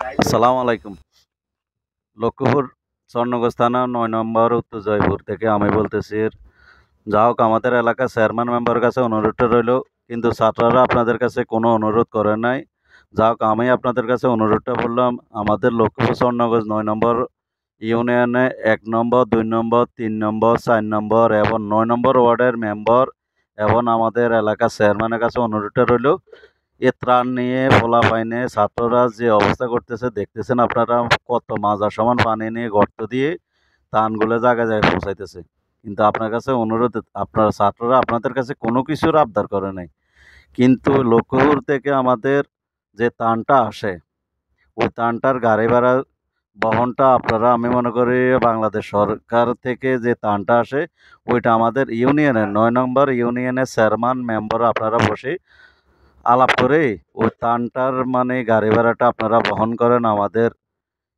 আসসালামু আলাইকুম। লক্ষ্মীপুর স্বর্ণগঞ্জ থানা ৯ নম্বর উত্তর জয়পুর থেকে আমি বলতেছি। যা হোক, আমাদের এলাকার চেয়ারম্যান মেম্বারের কাছে অনুরোধটা রইল, কিন্তু ছাত্ররা আপনাদের কাছে কোনো অনুরোধ করে নাই। যা হোক, আমি আপনাদের কাছে অনুরোধটা বললাম, আমাদের লক্ষ্মীপুর স্বর্ণগঞ্জ ৯ নম্বর ইউনিয়নে ১ নম্বর, ২ নম্বর, ৩ নম্বর, ৪ নম্বর এবং ৯ নম্বর ওয়ার্ডের মেম্বার এবং আমাদের এলাকার চেয়ারম্যানের কাছে অনুরোধটা রইল, এ ত্রাণ নিয়ে পোলাপাইনে ছাত্ররা যে অবস্থা করতেছে দেখতেছেন আপনারা, কত মাজা সমান পানি নিয়ে গর্ত দিয়ে ত্রাণগুলো জায়গায় জায়গায় পৌঁছাইতেছে। কিন্তু আপনার কাছে অনুরোধ, আপনার ছাত্ররা আপনাদের কাছে কোনো কিছুর আবদার করে নাই, কিন্তু লক্ষ্মীপুর থেকে আমাদের যে ত্রাণটা আসে ওই ত্রাণটার গাড়ি ভাড়া বহনটা আপনারা, আমি মনে করি বাংলাদেশ সরকার থেকে যে ত্রাণটা আসে ওইটা আমাদের ইউনিয়নের ৯ নম্বর ইউনিয়নের চেয়ারম্যান মেম্বার আপনারা বসে আলাপ করে ওই ত্রাণটার গাড়ি ভাড়াটা আপনারা বহন করেন আমাদের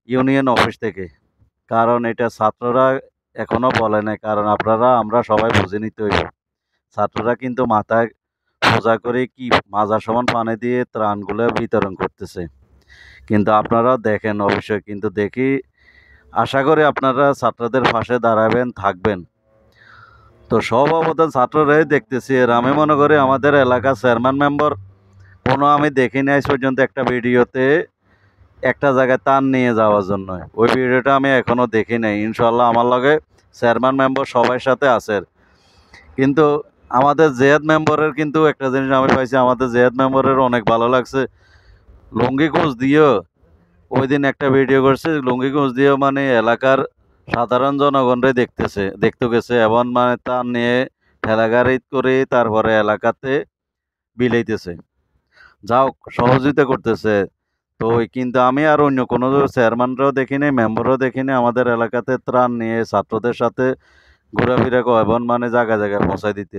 ইউনিয়ন অফিস থেকে। কারণ এটা ছাত্ররা এখনো বলে নাই, কারণ আপনারা আমরা সবাই বুঝে নিতে হইব। ছাত্ররা কিন্তু মাথায় বোঝা করে কি মাজার সমান পানি দিয়ে ত্রাণগুলো বিতরণ করতেছে, কিন্তু আপনারা দেখেন অবশ্যই, কিন্তু দেখি আশা করি আপনারা ছাত্রদের পাশে দাঁড়াবেন, থাকবেন। তো সব অবদান ছাত্ররাই দেখতেছি। আর আমি মনে করি আমাদের এলাকার চেয়ারম্যান মেম্বার কোনো আমি দেখিনি আজ পর্যন্ত একটা ভিডিওতে একটা জায়গায় ত্রাণ নিয়ে যাওয়ার জন্য। ওই ভিডিওটা আমি এখনও দেখি নাই। ইনশাল্লাহ আমার লগে চেয়ারম্যান মেম্বার সবার সাথে আছে। কিন্তু আমাদের জেহাদ মেম্বারের কিন্তু একটা জিনিস আমি পাইছি, আমাদের জেহাদ মেম্বারের অনেক ভালো লাগছে। লুঙ্গি কোচ দিয়েও ওই দিন একটা ভিডিও করছে, লুঙ্গি কোচ দিয়েও এলাকার সাধারণ জনগণরে দেখতে গেছে এবং ত্রাণ নিয়ে ঠেলাগাড়ি করে তারপরে এলাকাতে বিলাইতেছে। যাও, সহযোগিতা করতেছে। তো কিন্তু আমি আর অন্য কোনো চেয়ারম্যানরাও দেখিনি, মেম্বারও দেখিনি আমাদের এলাকাতে ত্রাণ নিয়ে ছাত্রদের সাথে ঘোরাফেরা এবং জায়গায় জায়গায় পৌঁছায় দিতে।